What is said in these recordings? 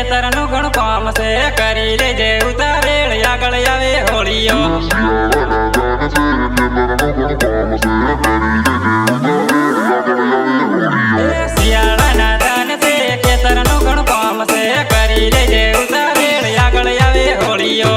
ખેતરનું ઘણું કામ છે કરી લેજે ઉતાવેળ આગળ આવે હોળીઓ શિયાળાના દાન છે ખેતરનું ઘણું કામ છે કરી લેજે ઉતાવેળ આગળ આવે હોળીઓ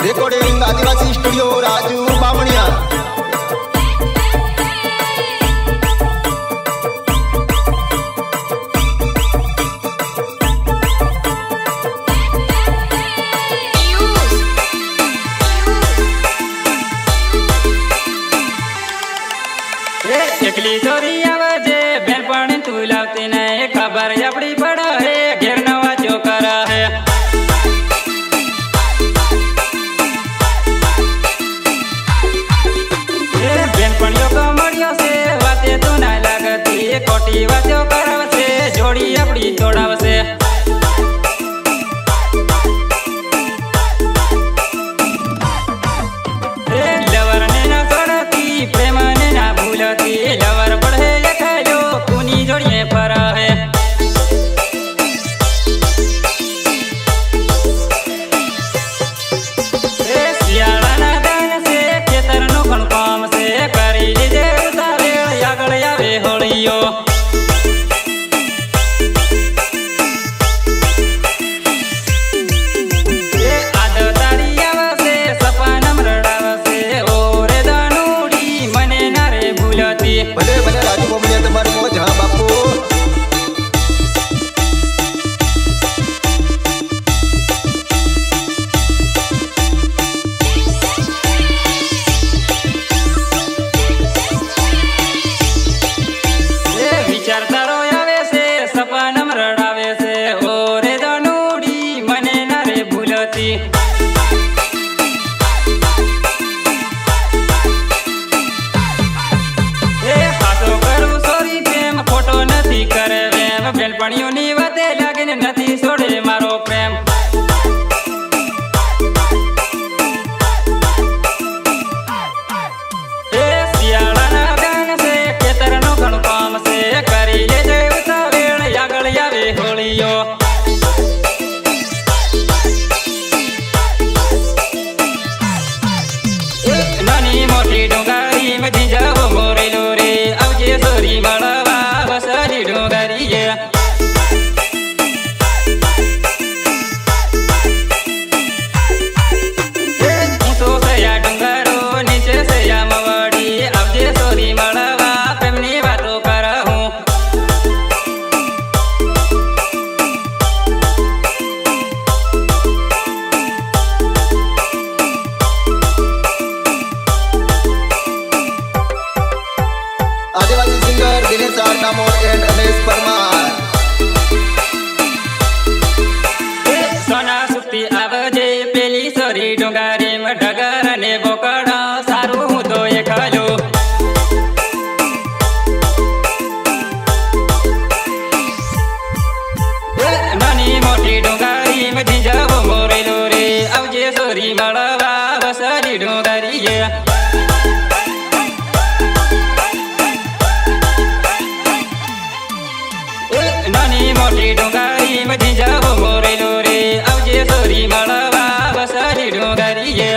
રેકોર્ડિંગ આદિવાસી સ્ટુડિયો રાજુ બામણિયા એકલી ચોરી આવે છે બેન પણ તું લાવતી ને ખબર આપડી પડે હે ઘેર નવા ચો કરે હે ખોટી વાતો કરાવશે જોડી આપડી તોડાવશે લવર ને ના તોડતી પ્રેમ ને ના ભૂલતી લવર પડે લખાયો કુની જોડીએ ફરાવે શિયાળાના દાન છે ખેતરનું પણ કામ છે કરી લેજે ઉતાવેળ આગળ આવે હોળીઓ ભલે ભલે રાજુ બામણિયા તમારી મોજ હા બાપુ વિચારતારો આવે છે સપનમ રડાવે છે ઓ રે દાનુડી મને ના રે ભૂલતી બેનપણીઓની વાતે લાગીને નથી છોડે મારો પ્રેમ શિયાળાના દાન છે ખેતરનું ઘણું કામ છે કરી લેજે ઉતાવેળ આગળ આવે હોળીઓ નાની મોટી ડુંગારી મધી જાવ મોરેલો રે આવજે સોરી મળવા વસારી ડુંગારીએ આદિવાસી સિંગર દિનેશ આરનામોર એન્ડ રમેશ પરમાર સોના સુક્તિ આવજે પેલી સોરી ડુંગારી ઢગર ને બોકડ સારું હું તો એ ખાલો નાની મોટી ડુંગારી મધી જાવ મોરેલો રે આવજે સોરી મળવા વસારી ડુંગારીએ નાની મોટી ડુંગારી મધી જાવ મોરેલો રે આવજે સોરી મળવા વસારી ડુંગારીએ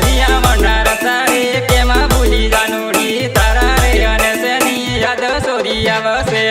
રિયા મનાર સારે કેમાં ભૂલી જાનુડી તારા રે અને સેની યાદ સોરી આવશે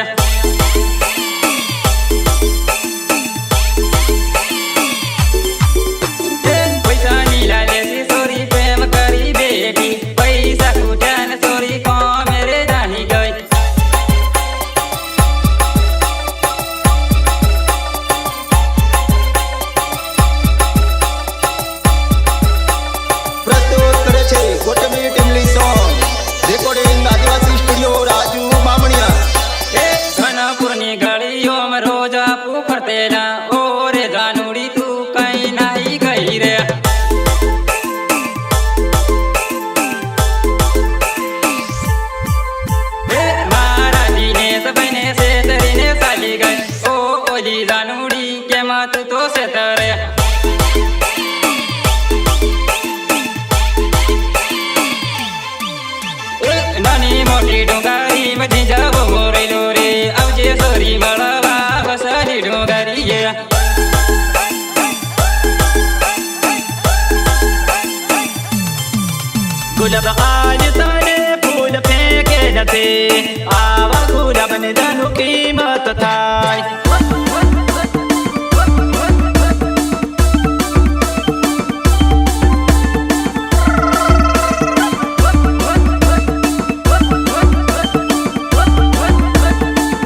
ગુલાબ આજ તને ફૂલ ફેંકે નથી આવા ગુલાબની જાનું કિંમત થાય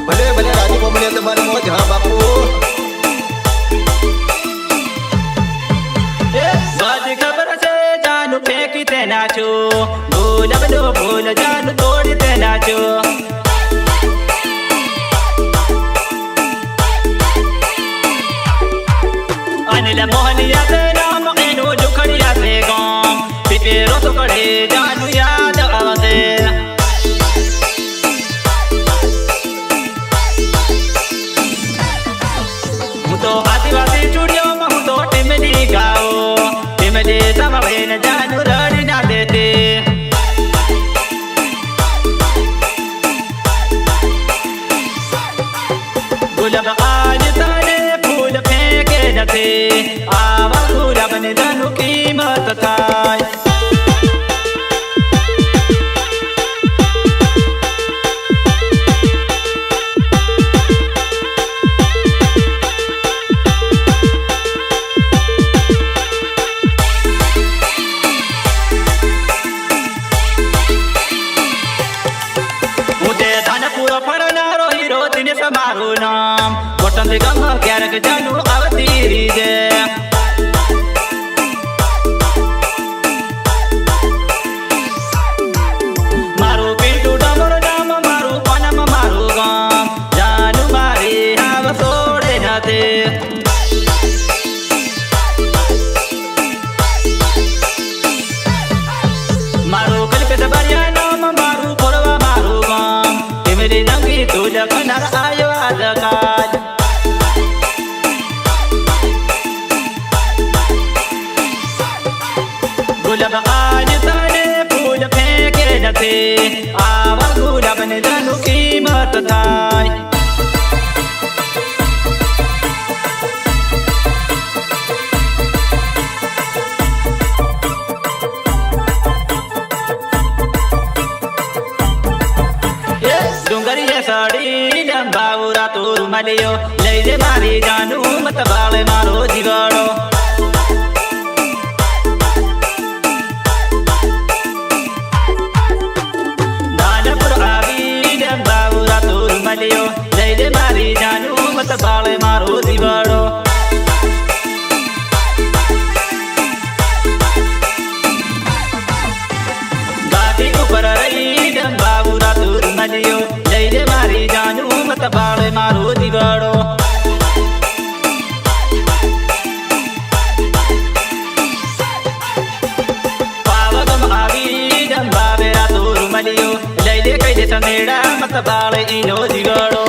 ભલે ભલે રાજી મોમડીએ તમારી મોજ હા બાપુ બધી ખબર છે જાનું ફેંકી તે નાચો ગુલાબનો ફૂલ જાનું તોડી તે નાચો અનિલ મોહનિયા તે નામ એનું જુખડિયા તે ગામ પીપેરો તો કડે જાનું યાદ આવશે હું તો આદિવાસી ચૂડિયોમાં હું તો ટીમડી ગાઓ ટીમડી સંભાળીને જાનું રડી ના દેતી ગુલાબ આજ તને ફૂલ ફેંકે નથી આવા ગુલાબની જાનું કિંમત થાય પૂરો ફરનારો હીરો દિનેશ મારું નામ વતનથી ગમ ક્યારેક જાનું આવતી રીજે મારું પિન્ટુ ડામર નામ મારું પનમ મારું ગામ જાનું મારી આવ છોડે નથી મારું કલ્પિત બરિયા નામ મારું ફોરવા મારું ગામ ટીમડી નંગી તું લખનાર આયો આજકાલ ગુલાબ આજ તને ફૂલ ફેંકે નથી આવા ગુલાબની જાનું કિંમત થાય ડુંગરીએ સડી લંબાવરા તું મળ્યો લઈ લે મારી જાનું મત બાળે મારો જીગડો નાનપુર આવી લંબાવરા તું મળ્યો લઈ લે મારી જાનું મત બાળે મારો જીગડો ગાડી ઉપર રહી લંબાવરા તું મળ્યો લઈ લે મારી જાનું મત બાળે મારો જીગડો પાવગમ આવી ડંબાવે આ તું મળ્યો લઈ લે કઈ દે સનેડા મત બાળે ઈનો જીગડો